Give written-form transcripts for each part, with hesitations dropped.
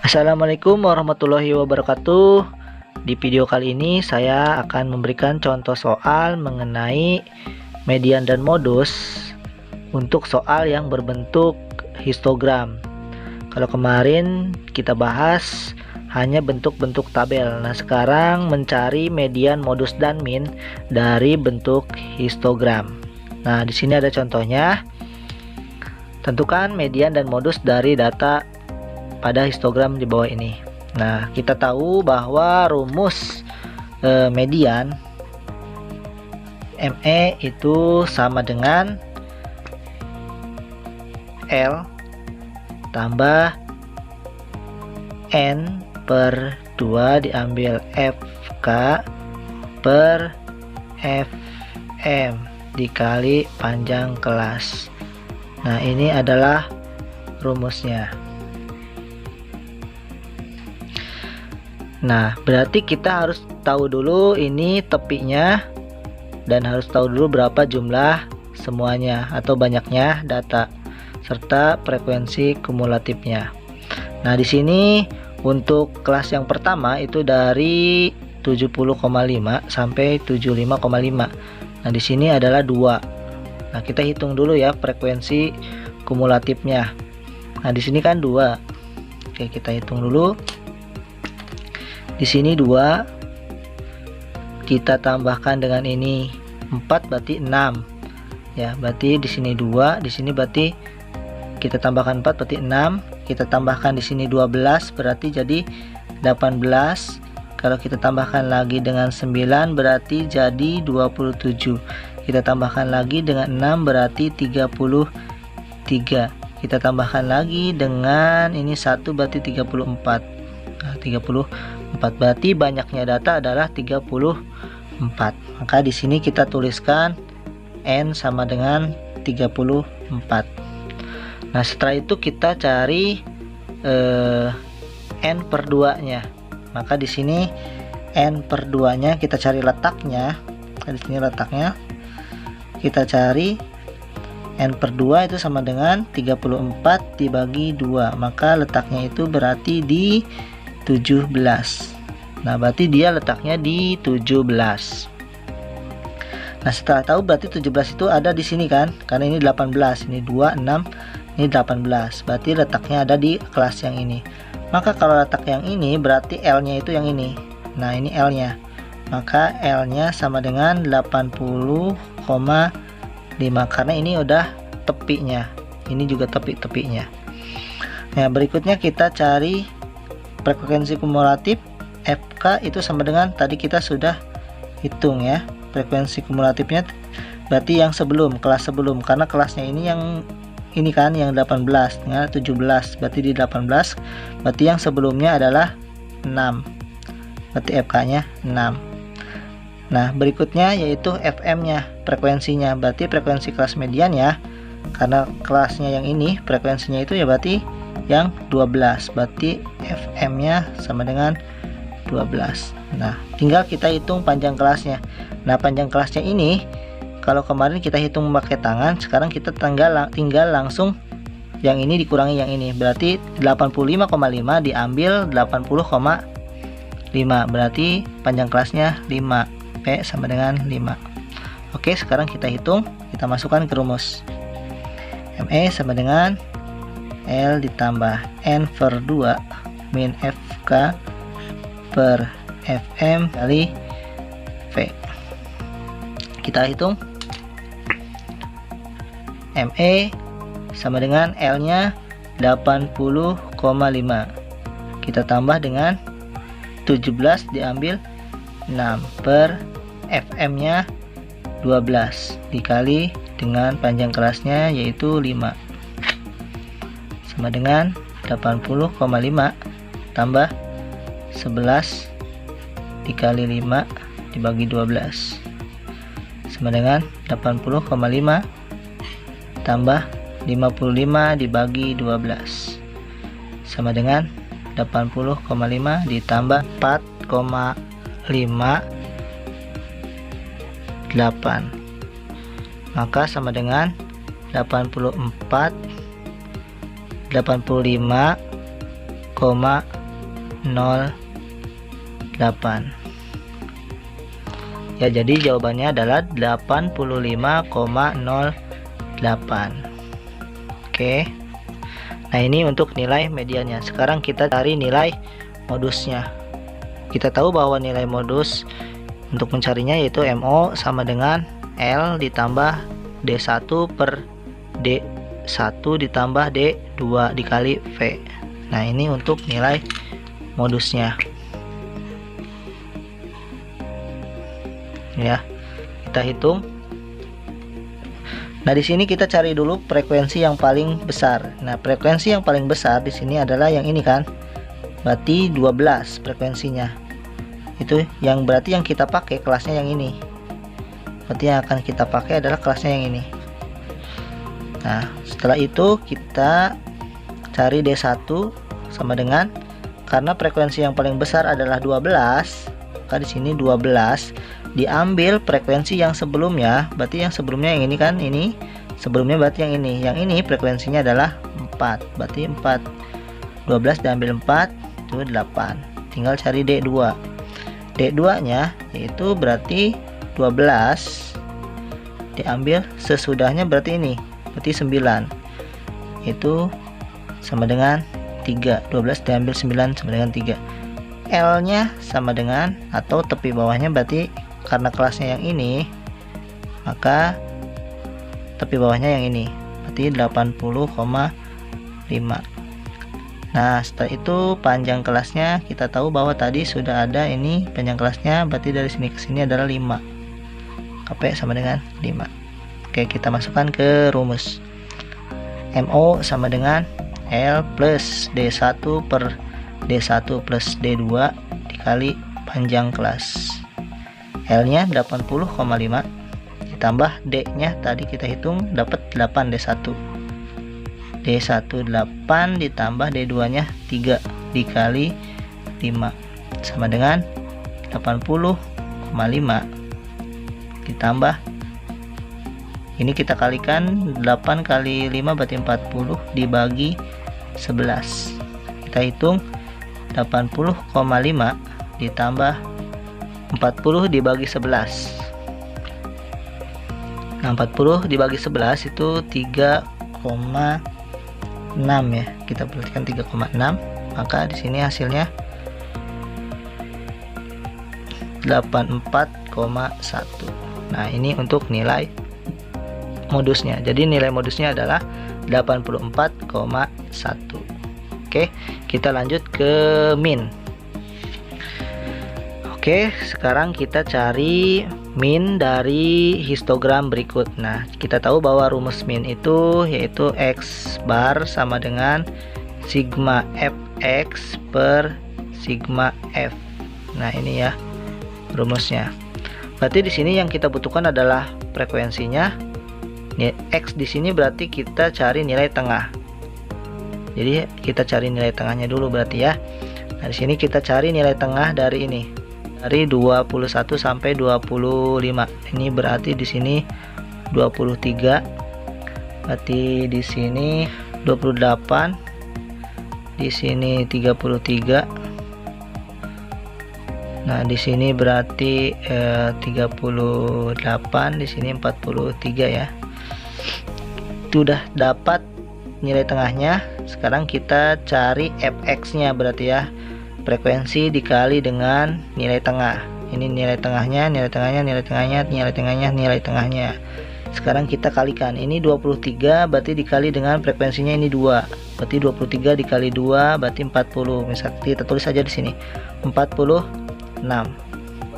Assalamualaikum warahmatullahi wabarakatuh. Di video kali ini saya akan memberikan contoh soal mengenai median dan modus untuk soal yang berbentuk histogram. Kalau kemarin kita bahas hanya bentuk-bentuk tabel. Nah, sekarang mencari median, modus, dan min dari bentuk histogram. Nah, di sini ada contohnya. Tentukan median dan modus dari data pada histogram di bawah ini. Nah, kita tahu bahwa rumus median ME itu sama dengan L tambah N per 2 diambil FK per FM dikali panjang kelas. Nah, ini adalah rumusnya. Nah, berarti kita harus tahu dulu ini tepinya dan harus tahu dulu berapa jumlah semuanya atau banyaknya data serta frekuensi kumulatifnya. Nah, di sini untuk kelas yang pertama itu dari 70,5 sampai 75,5. Nah, di sini adalah 2. Nah, kita hitung dulu ya frekuensi kumulatifnya. Nah, di sini kan 2. Oke, kita hitung dulu. Di sini 2, kita tambahkan dengan ini 4 berarti 6 ya, berarti di sini 2, di sini berarti kita tambahkan 4 berarti 6, kita tambahkan di sini 12 berarti jadi 18, kalau kita tambahkan lagi dengan 9 berarti jadi 27, kita tambahkan lagi dengan 6 berarti 33, kita tambahkan lagi dengan ini 1 berarti 34. Nah, 34 berarti banyaknya data adalah 34. Maka di sini kita tuliskan N sama dengan 34. Nah, setelah itu kita cari N per 2 nya. Maka di sini N per 2 nya kita cari letaknya. Di sini letaknya kita cari N per 2 itu sama dengan 34 dibagi 2. Maka letaknya itu berarti di 17. Nah, berarti dia letaknya di 17. Nah, setelah tahu berarti 17 itu ada di sini kan? Karena ini 18, ini 2, 6, ini 18. Berarti letaknya ada di kelas yang ini. Maka kalau letak yang ini berarti L-nya itu yang ini. Nah, ini L-nya. Maka L-nya sama dengan 80,5 karena ini udah tepinya. Ini juga tepi-tepinya. Nah, berikutnya kita cari frekuensi kumulatif FK itu sama dengan tadi kita sudah hitung ya, frekuensi kumulatifnya berarti yang sebelum, kelas sebelum, karena kelasnya ini yang ini kan yang 18 dengan 17 berarti di 18 berarti yang sebelumnya adalah 6 berarti FK nya 6. Nah, berikutnya yaitu FM nya, frekuensinya, berarti frekuensi kelas median ya, karena kelasnya yang ini frekuensinya itu ya berarti yang 12 berarti FM nya sama dengan 12. Nah, tinggal kita hitung panjang kelasnya. Nah, panjang kelasnya ini kalau kemarin kita hitung memakai tangan, sekarang kita tinggal langsung yang ini dikurangi yang ini, berarti 85,5 diambil 80,5 berarti panjang kelasnya 5, P sama dengan 5. Oke, sekarang kita hitung, kita masukkan ke rumus. ME sama dengan L ditambah N per 2 min FK per FM kali V. Kita hitung ME sama dengan L nya 80,5, kita tambah dengan 17 diambil 6 per FM nya 12 dikali dengan panjang kelasnya yaitu 5 sama dengan 80,5 tambah 11 dikali 5 dibagi 12 sama dengan 80,5 tambah 55 dibagi 12 sama dengan 80,5 ditambah 4,58, maka sama dengan 85,5 Ya, jadi jawabannya adalah 85,08. Oke. Nah, ini untuk nilai mediannya. Sekarang kita cari nilai modusnya. Kita tahu bahwa nilai modus untuk mencarinya yaitu MO sama dengan L ditambah D1 per D1 ditambah D2 dikali V. Nah, ini untuk nilai modusnya. Ya, kita hitung. Nah, di sini kita cari dulu frekuensi yang paling besar. Nah, frekuensi yang paling besar di sini adalah yang ini kan. Berarti 12 frekuensinya. Itu yang berarti yang kita pakai kelasnya yang ini. Berarti yang akan kita pakai adalah kelasnya yang ini. Nah, setelah itu kita cari D1 sama dengan, karena frekuensi yang paling besar adalah 12, maka di sini 12 diambil frekuensi yang sebelumnya. Berarti yang sebelumnya yang ini kan, ini sebelumnya berarti yang ini. Yang ini frekuensinya adalah 4. Berarti 4. 12 diambil 4 itu 8. Tinggal cari D2. D2 nya yaitu berarti 12 diambil sesudahnya, berarti ini. Berarti 9. Itu sama dengan 3. 12 diambil 9 sama dengan 3. L nya sama dengan, atau tepi bawahnya, berarti karena kelasnya yang ini maka tepi bawahnya yang ini, berarti 80,5. Nah, setelah itu panjang kelasnya kita tahu bahwa tadi sudah ada ini panjang kelasnya, berarti dari sini ke sini adalah 5. KP sama dengan 5. Oke, kita masukkan ke rumus. MO sama dengan L plus D1 per D1 plus D2 dikali panjang kelas. L nya 80,5 ditambah D nya tadi kita hitung dapat 8 D1. D1 8 ditambah D2 nya 3 dikali 5 sama dengan 80,5 ditambah ini kita kalikan 8 kali 5 berarti 40 dibagi 11. Kita hitung 80,5 ditambah 40 dibagi 11. Nah, 40 dibagi 11 itu 3,6 ya. Kita perhatikan 3,6. Maka di sini hasilnya 84,1. Nah, ini untuk nilai modusnya. Jadi nilai modusnya adalah 84,1. Oke, kita lanjut ke min. Oke, sekarang kita cari min dari histogram berikut. Nah, kita tahu bahwa rumus min itu yaitu X bar sama dengan sigma Fx per sigma F. Nah, ini ya rumusnya. Berarti di sini yang kita butuhkan adalah frekuensinya. X di sini berarti kita cari nilai tengah. Jadi kita cari nilai tengahnya dulu berarti ya. Nah, di sini kita cari nilai tengah dari ini. Dari 21 sampai 25. Ini berarti di sini 23. Berarti di sini 28. Di sini 33. Nah, di sini berarti 38, di sini 43 ya. Sudah dapat nilai tengahnya. Sekarang kita cari fx-nya berarti ya. Frekuensi dikali dengan nilai tengah. Ini nilai tengahnya, nilai tengahnya, nilai tengahnya, nilai tengahnya, nilai tengahnya. Sekarang kita kalikan. Ini 23 berarti dikali dengan frekuensinya ini 2. Berarti 23 dikali 2 berarti 40. Misalnya kita tulis saja di sini 46.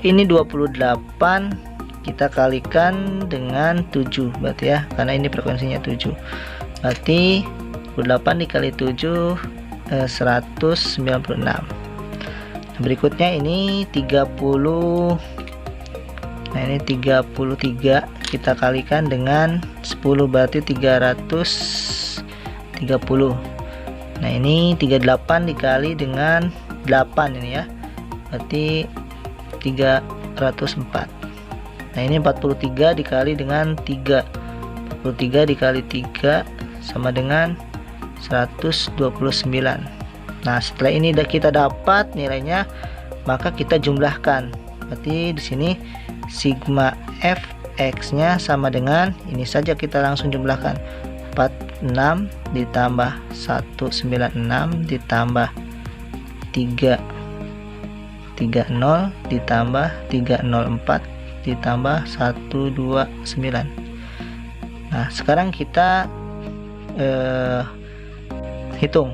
Ini 28 kita kalikan dengan 7 berarti ya, karena ini frekuensinya 7. Berarti 28 dikali 7 196. Berikutnya ini 30. Nah, ini 33 kita kalikan dengan 10 berarti 330. Nah, ini 38 dikali dengan 8 ini ya. Berarti 304. Nah, ini 43 dikali dengan 3. 43 dikali 3 sama dengan 129. Nah, setelah ini kita dapat nilainya, maka kita jumlahkan. Berarti di sini sigma fx nya sama dengan ini saja, kita langsung jumlahkan 46 ditambah 196 ditambah 330 ditambah 304 ditambah 129. Nah, sekarang kita hitung.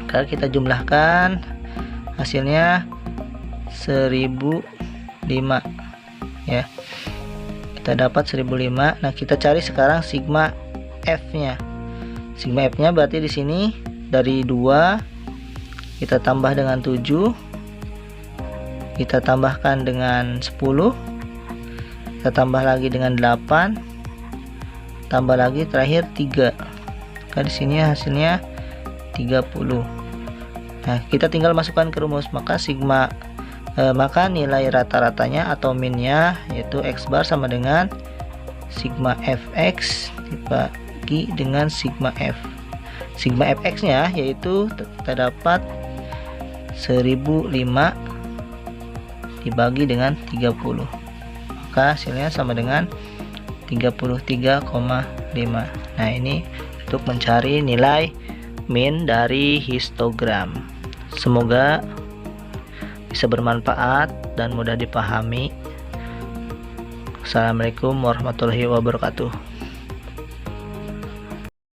Kalau kita jumlahkan, hasilnya 1005 ya. Kita dapat 1005. Nah, kita cari sekarang sigma f-nya. Sigma f-nya berarti di sini dari 2 kita tambah dengan 7, kita tambahkan dengan 10, kita tambah lagi dengan 8, tambah lagi terakhir 3. Nah, di sini hasilnya 30. Nah, kita tinggal masukkan ke rumus, maka maka nilai rata-ratanya atau minnya yaitu x bar sama dengan sigma fx dibagi dengan sigma f. Sigma fx nya yaitu kita dapat 1005 dibagi dengan 30, maka hasilnya sama dengan 33,5. Nah, ini untuk mencari nilai min dari histogram. Semoga bisa bermanfaat dan mudah dipahami. Assalamualaikum warahmatullahi wabarakatuh.